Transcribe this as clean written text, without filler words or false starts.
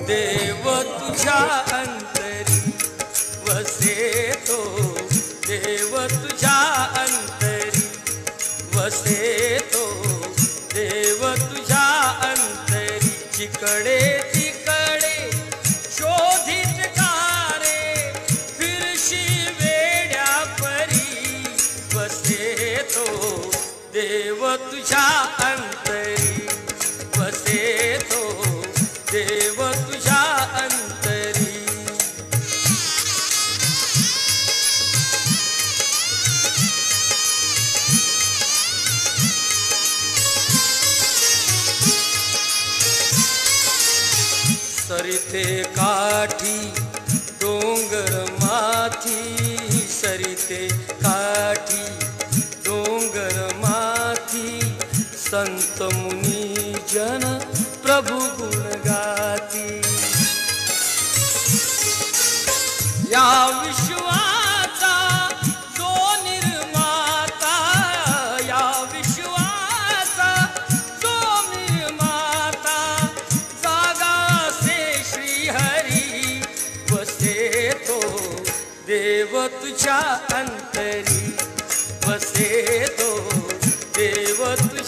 देव तुझ्या अंतरी वसे तो, देव तुझ्या अंतरी वसे तो, देव तुझ्या अंतरी जिकडे तिकडे शोधित कारे फिरशी वेड्या परी वसे तो, देव तुझ्या अंतरी वसे तो, देव तुझ्या अंतरी। सरिते काठी डोंगर माथी, सरिते काठी डोंगर माथी संत मुनी जन प्रभु गुण गाती। या विश्वाचा जो निर्माता, या विश्वाचा जो निर्माता जागा से श्री हरी वसे तो, देव तुझ्या अंतरी वसे तो, देव तुझ्या